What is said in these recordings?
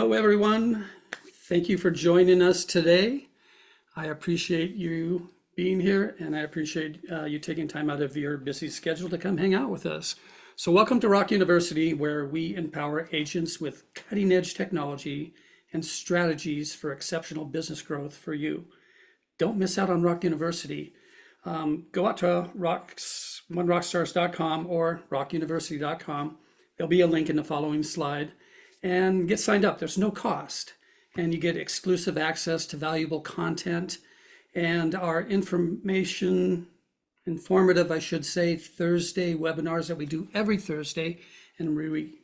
Hello, everyone. Thank you for joining us today. I appreciate you being here, and I appreciate you taking time out of your busy schedule to come hang out with us. So welcome to Rock University, where we empower agents with cutting-edge technology and strategies for exceptional business growth for you. Don't miss out on Rock University. Go out to onerockstars.com or rockuniversity.com. There'll be a link in the following slide, and get signed up. There's no cost, and you get exclusive access to valuable content and our informative, I should say, Thursday webinars that we do every Thursday, and we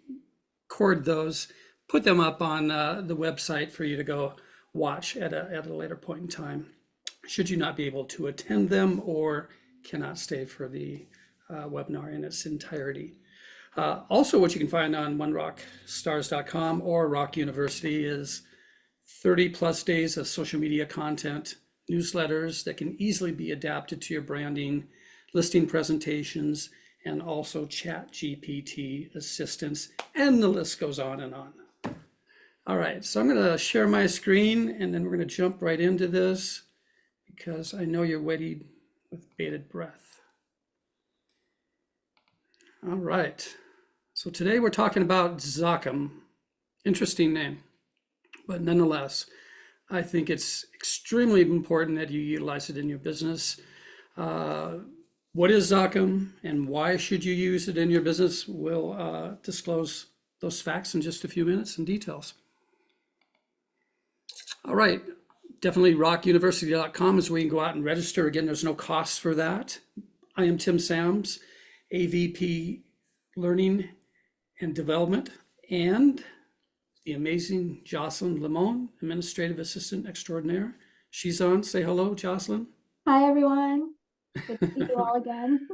record those, put them up on the website for you to go watch at a later point in time, should you not be able to attend them or cannot stay for the webinar in its entirety. Also, what you can find on onerockstars.com or Rock University is 30 plus days of social media content, newsletters that can easily be adapted to your branding, listing presentations, and also Chat GPT assistance, and the list goes on and on. All right, so I'm going to share my screen, and then we're going to jump right into this because I know you're waiting with bated breath. All right. So today we're talking about ZOCCAM. Interesting name, but nonetheless, I think it's extremely important that you utilize it in your business. What is ZOCCAM and why should you use it in your business? We'll disclose those facts in just a few minutes and details. All right, definitely rockuniversity.com is where you can go out and register. Again, there's no cost for that. I am Tim Sams, AVP Learning and Development, and the amazing Jocelyn Limon, Administrative Assistant Extraordinaire. She's on. Say hello, Jocelyn. Hi, everyone. Good to see you all again.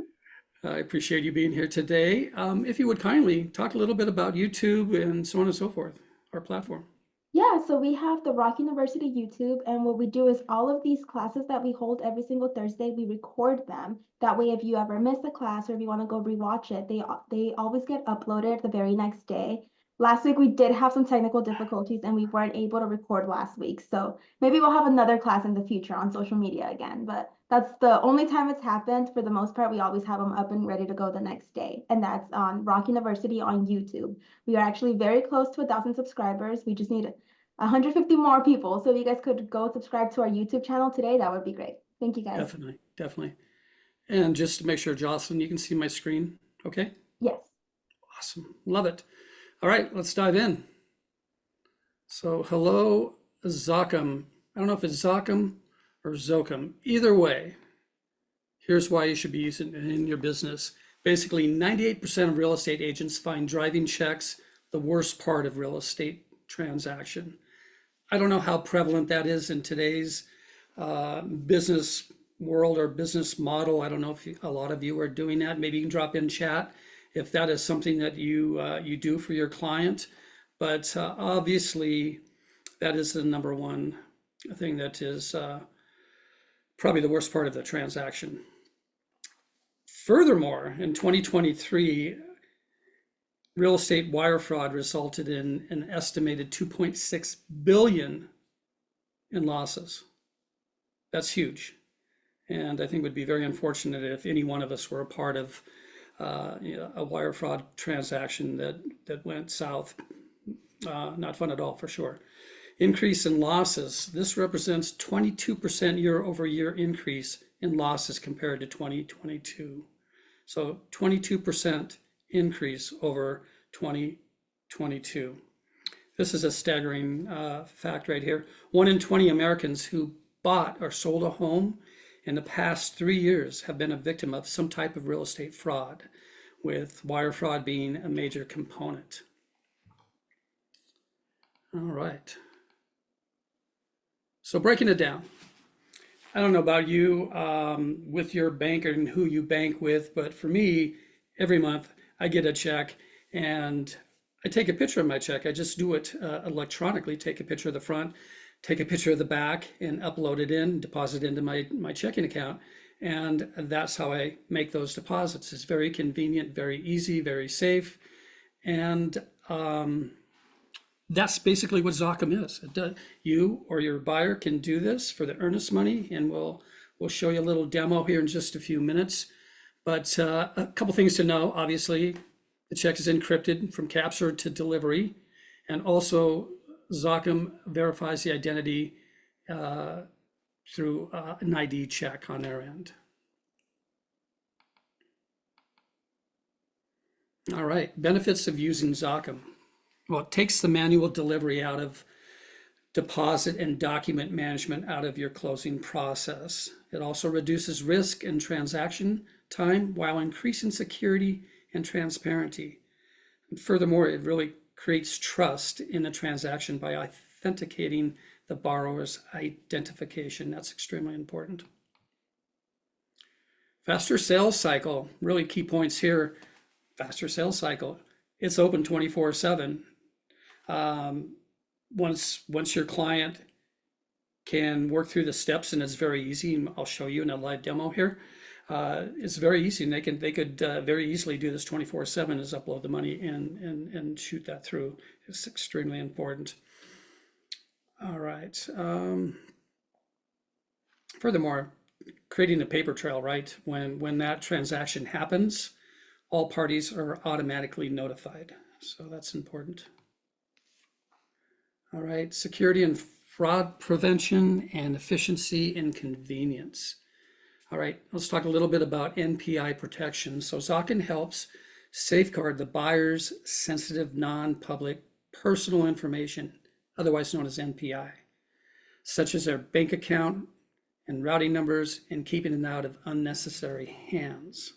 I appreciate you being here today. If you would kindly talk a little bit about YouTube and so on and so forth, our platform. Yeah, so we have the Rock University YouTube, and what we do is all of these classes that we hold every single Thursday, we record them. That way, if you ever miss a class or if you want to go rewatch it, they always get uploaded the very next day. Last week, we did have some technical difficulties and we weren't able to record last week. So maybe we'll have another class in the future on social media again, but that's the only time it's happened. For the most part, we always have them up and ready to go the next day. And that's on Rock University on YouTube. We are actually very close to 1,000 subscribers. We just need 150 more people. So if you guys could go subscribe to our YouTube channel today, that would be great. Thank you, guys. Definitely, definitely. And just to make sure, Jocelyn, you can see my screen, okay? Yes. Awesome, love it. All right, let's dive in. So hello, ZOCCAM. I don't know if it's ZOCCAM or ZOCCAM. Either way, here's why you should be using it in your business. Basically, 98% of real estate agents find driving checks the worst part of real estate transaction. I don't know how prevalent that is in today's business world or business model. I don't know if a lot of you are doing that. Maybe you can drop in chat if that is something that you do for your client. But obviously, that is the number one thing that is probably the worst part of the transaction. Furthermore, in 2023, real estate wire fraud resulted in an estimated 2.6 billion in losses. That's huge. And I think it would be very unfortunate if any one of us were a part of a wire fraud transaction that went south. Not fun at all, for sure. Increase in losses. This represents 22% year over year increase in losses compared to 2022. So 22% increase over 2022. This is a staggering fact right here. 1 in 20 Americans who bought or sold a home in the past 3 years have been a victim of some type of real estate fraud, with wire fraud being a major component. All right. So breaking it down. I don't know about you with your bank and who you bank with, but for me, every month I get a check and I take a picture of my check. I just do it electronically, take a picture of the front, take a picture of the back and upload it in, deposit into my checking account. And that's how I make those deposits. It's very convenient, very easy, very safe. And that's basically what ZOCCAM is. You or your buyer can do this for the earnest money, and we'll show you a little demo here in just a few minutes. But a couple things to know. Obviously, the check is encrypted from capture to delivery, and also ZOCCAM verifies the identity through an ID check on their end. All right, benefits of using ZOCCAM. Well, it takes the manual delivery out of deposit and document management out of your closing process. It also reduces risk and transaction time while increasing security and transparency. And furthermore, it really creates trust in the transaction by authenticating the borrower's identification. That's extremely important. Faster sales cycle, really key points here. Faster sales cycle. It's open 24/7. Once your client can work through the steps, and it's very easy, and I'll show you in a live demo here. It's very easy, and they could very easily do this 24/7, is upload the money and shoot that through. It's extremely important. All right. Furthermore, creating a paper trail, right? When that transaction happens, all parties are automatically notified. So that's important. All right, security and fraud prevention and efficiency and convenience. All right, let's talk a little bit about NPI protection. So ZOCCAM helps safeguard the buyer's sensitive non-public personal information, otherwise known as NPI, such as their bank account and routing numbers, and keeping it out of unnecessary hands.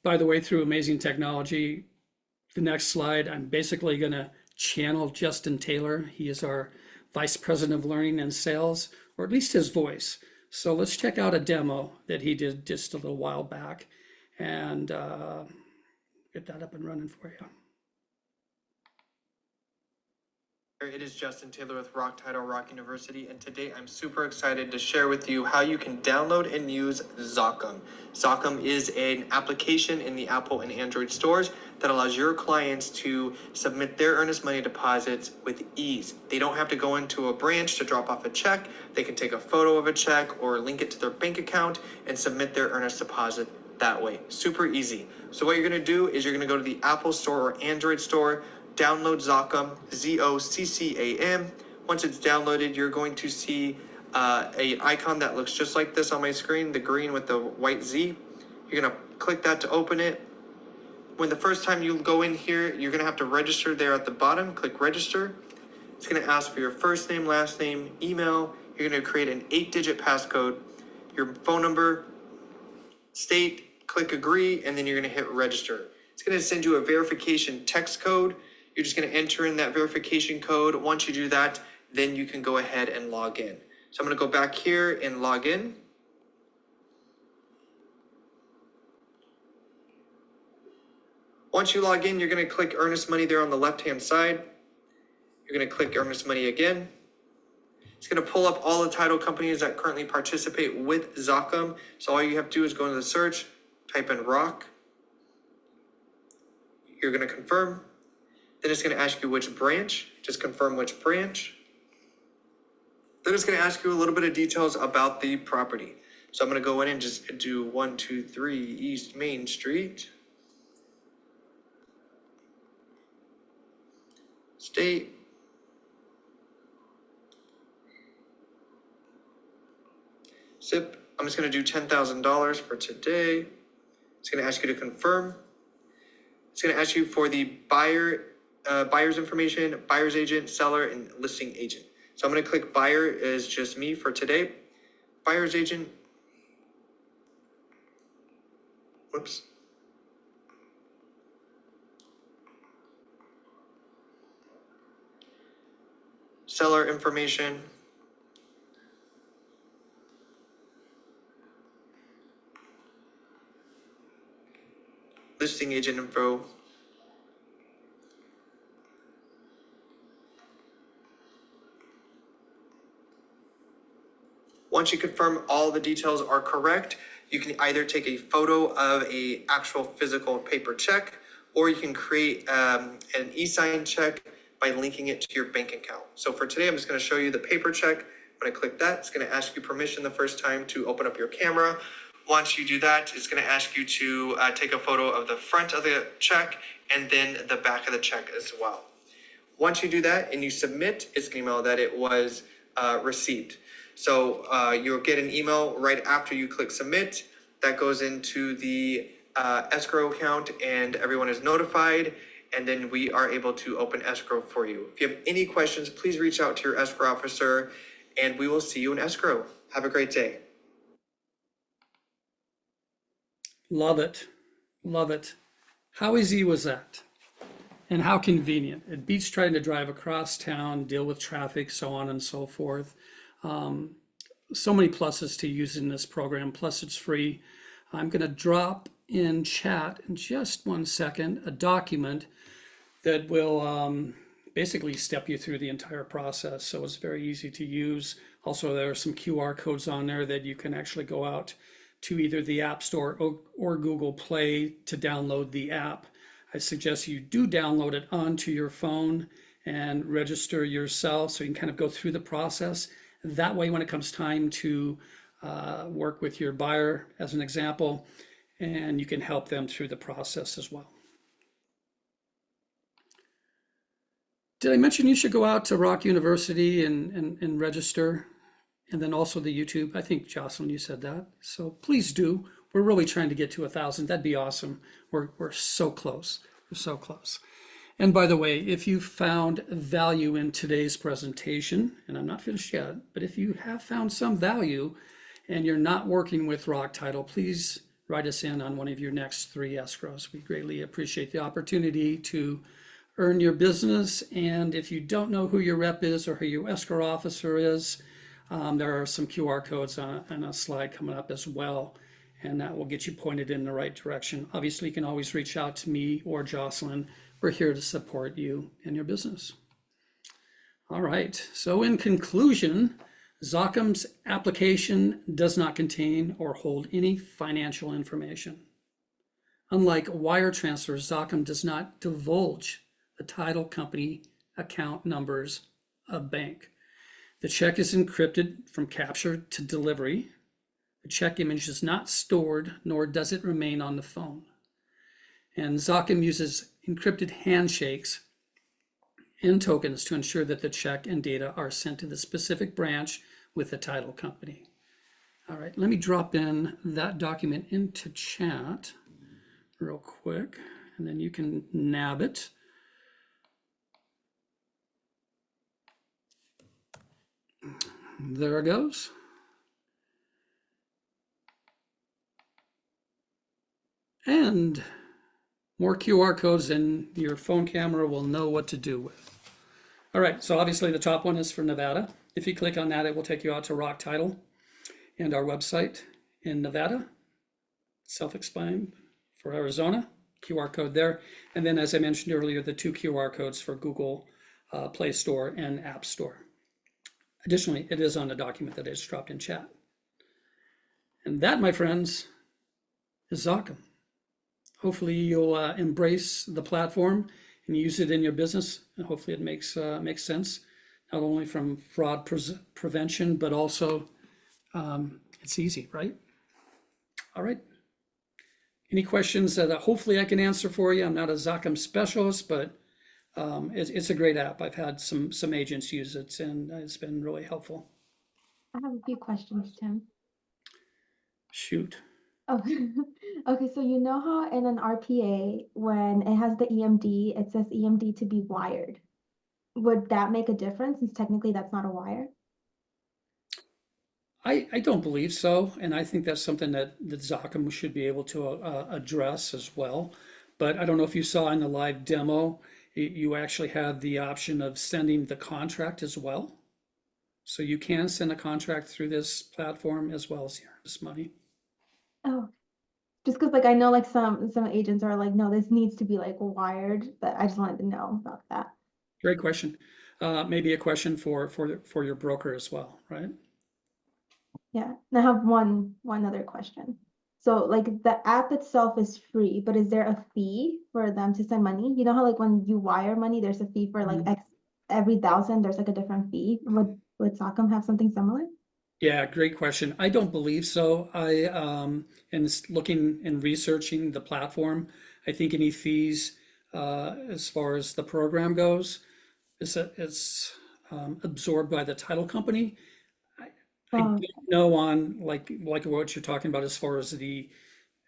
By the way, through amazing technology, the next slide, I'm basically going to channel Justin Taylor. He is our Vice President of Learning and Sales, or at least his voice. So let's check out a demo that he did just a little while back and get that up and running for you. It is Justin Taylor with Rock Title Rock University, and today I'm super excited to share with you how you can download and use ZOCCAM. ZOCCAM is an application in the Apple and Android stores that allows your clients to submit their earnest money deposits with ease. They don't have to go into a branch to drop off a check. They can take a photo of a check or link it to their bank account and submit their earnest deposit that way. Super easy. So what you're going to do is you're going to go to the Apple store or Android store, download ZOCCAM, ZOCCAM. Once it's downloaded, you're going to see an icon that looks just like this on my screen, the green with the white Z. You're going to click that to open it. When the first time you go in here, you're going to have to register there at the bottom. Click register. It's going to ask for your first name, last name, email. You're going to create an 8-digit passcode, your phone number, state, click agree, and then you're going to hit register. It's going to send you a verification text code. You're just going to enter in that verification code. Once you do that, then you can go ahead and log in. So I'm going to go back here and log in. Once you log in, you're going to click earnest money there on the left-hand side. You're going to click earnest money again. It's going to pull up all the title companies that currently participate with ZOCCAM. So all you have to do is go into the search, type in Rock. You're going to confirm. Then it's going to ask you which branch. Just confirm which branch. Then it's going to ask you a little bit of details about the property. So I'm going to go in and just do 123 East Main Street. State. Zip. I'm just going to do $10,000 for today. It's going to ask you to confirm. It's going to ask you for the buyer's information, buyer's agent, seller, and listing agent. So I'm going to click buyer is just me for today. Buyer's agent. Whoops. Seller information. Listing agent info. Once you confirm all the details are correct, you can either take a photo of an actual physical paper check, or you can create an e-sign check by linking it to your bank account. So for today, I'm just going to show you the paper check. When I click that, it's going to ask you permission the first time to open up your camera. Once you do that, it's going to ask you to take a photo of the front of the check and then the back of the check as well. Once you do that and you submit, it's an email that it was received. So you'll get an email right after you click submit that goes into the escrow account and everyone is notified, and then we are able to open escrow for you. If you have any questions, please reach out to your escrow officer and we will see you in escrow. Have a great day. Love it. Love it. How easy was that? And how convenient. It beats trying to drive across town, deal with traffic, so on and so forth. So many pluses to using this program, plus it's free. I'm going to drop in chat in just 1 second a document that will basically step you through the entire process. So it's very easy to use. Also, there are some QR codes on there that you can actually go out to either the App Store or Google Play to download the app. I suggest you do download it onto your phone and register yourself so you can kind of go through the process. That way, when it comes time to work with your buyer, as an example, and you can help them through the process as well. Did I mention you should go out to Rock University and register? And then also the YouTube. I think, Jocelyn, you said that. So please do. We're really trying to get to 1,000. That'd be awesome. We're so close. We're so close. And by the way, if you found value in today's presentation, and I'm not finished yet, but if you have found some value and you're not working with Rock Title, please write us in on one of your next 3 escrows. We greatly appreciate the opportunity to earn your business. And if you don't know who your rep is or who your escrow officer is, there are some QR codes on a slide coming up as well, and that will get you pointed in the right direction. Obviously, you can always reach out to me or Jocelyn. We're here to support you in your business. All right, so in conclusion, ZOCCAM's application does not contain or hold any financial information. Unlike wire transfers, ZOCCAM does not divulge the title company account numbers of bank. The check is encrypted from capture to delivery. The check image is not stored, nor does it remain on the phone. And ZOCCAM uses encrypted handshakes and tokens to ensure that the check and data are sent to the specific branch with the title company. All right, let me drop in that document into chat real quick, and then you can nab it. There it goes. And more QR codes than your phone camera will know what to do with. All right, so obviously the top one is for Nevada. If you click on that, it will take you out to Rock Title and our website in Nevada. Self-explanatory. For Arizona, QR code there. And then, as I mentioned earlier, the 2 QR codes for Google Play Store and App Store. Additionally, it is on the document that I just dropped in chat. And that, my friends, is ZOCCAM. Hopefully you'll embrace the platform and use it in your business, and hopefully it makes sense, not only from fraud prevention, but also it's easy, right? All right. Any questions that hopefully I can answer for you? I'm not a ZOCCAM specialist, but it's a great app. I've had some agents use it, and it's been really helpful. I have a few questions, Tim. Shoot. Oh, okay. So you know how in an RPA, when it has the EMD, it says EMD to be wired. Would that make a difference since technically that's not a wire? I don't believe so, and I think that's something that ZOCCAM should be able to address as well. But I don't know if you saw in the live demo, you actually had the option of sending the contract as well. So you can send a contract through this platform as well as the earnest money. Oh, just because like I know like some agents are like, no, this needs to be like wired, but I just wanted to know about that. Great question. Maybe a question for your broker as well, right? Yeah. And I have one other question. So like the app itself is free, but is there a fee for them to send money? You know how like when you wire money, there's a fee for like every 1,000, there's like a different fee. Would ZOCCAM have something similar? Yeah, great question. I don't believe so. In looking and researching the platform, I think any fees, as far as the program goes, is absorbed by the title company. I Oh, don't know on like what you're talking about as far as the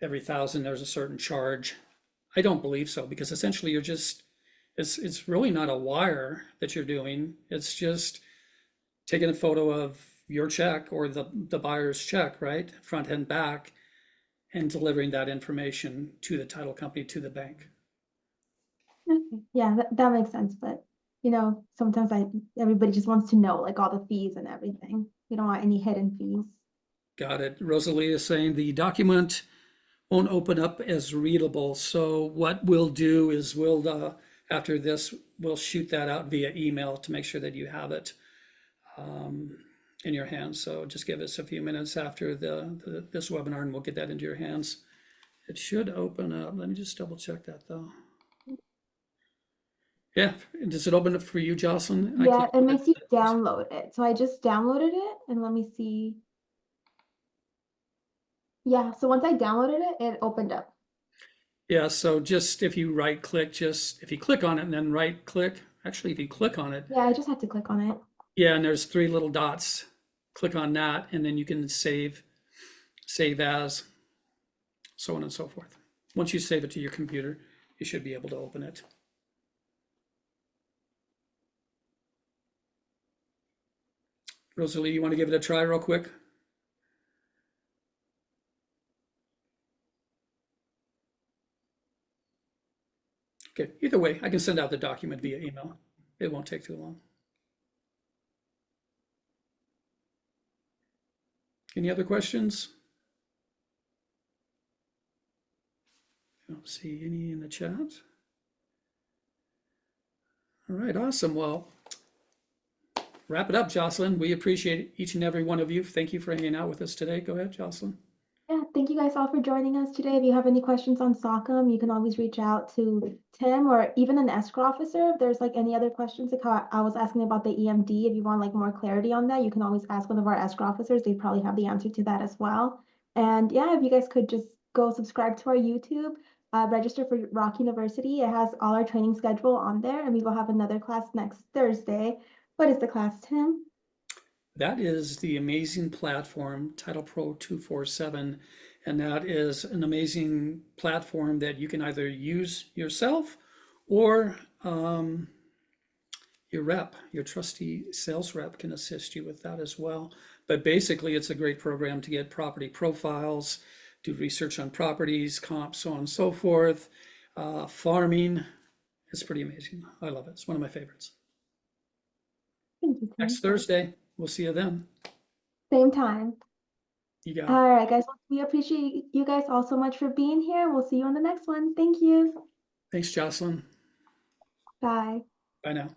every 1,000 there's a certain charge. I don't believe so because essentially you're just it's really not a wire that you're doing. It's just taking a photo of your check or the buyer's check, right, front and back, and delivering that information to the title company to the bank. okay. Yeah, that makes sense. But sometimes everybody just wants to know like all the fees and everything. You don't want any hidden fees. Got it. Rosalie is saying the document won't open up as readable. So what we'll do is after this, we'll shoot that out via email to make sure that you have it in your hands. So just give us a few minutes after this webinar and we'll get that into your hands. It should open up. Let me just double check that though. Yeah, does it open up for you, Jocelyn? Yeah, it makes you download it. So I just downloaded it and let me see. Yeah, so once I downloaded it, it opened up. Yeah, so just if you right click, just if you click on it and then right click, actually if you click on it, Yeah, I just had to click on it. yeah, and there's three little dots. Click on that and then you can save as, so on and so forth. Once you save it to your computer, you should be able to open it. Rosalie, you want to give it a try real quick? Okay, either way, I can send out the document via email. It won't take too long. Any other questions? I don't see any in the chat. All right, awesome. Well, wrap it up, Jocelyn. We appreciate each and every one of you. Thank you for hanging out with us today. Go ahead, Jocelyn. Yeah, thank you guys all for joining us today. If you have any questions on ZOCCAM, you can always reach out to Tim or even an escrow officer. If there's like any other questions, like how I was asking about the EMD, if you want like more clarity on that, you can always ask one of our escrow officers. They probably have the answer to that as well. And yeah, if you guys could just go subscribe to our YouTube, register for Rock University. It has all our training schedule on there, and we will have another class next Thursday. What is the class, Tim? That is the amazing platform, Title Pro 247, and that is an amazing platform that you can either use yourself or your trusty sales rep can assist you with that as well. But basically, it's a great program to get property profiles, do research on properties, comps, so on and so forth. Farming, it's pretty amazing. I love it. It's one of my favorites. Thank you, Tim. Next Thursday, we'll see you then. Same time. You got it. All right, guys. Well, we appreciate you guys all so much for being here. We'll see you on the next one. Thank you. Thanks, Jocelyn. Bye. Bye now.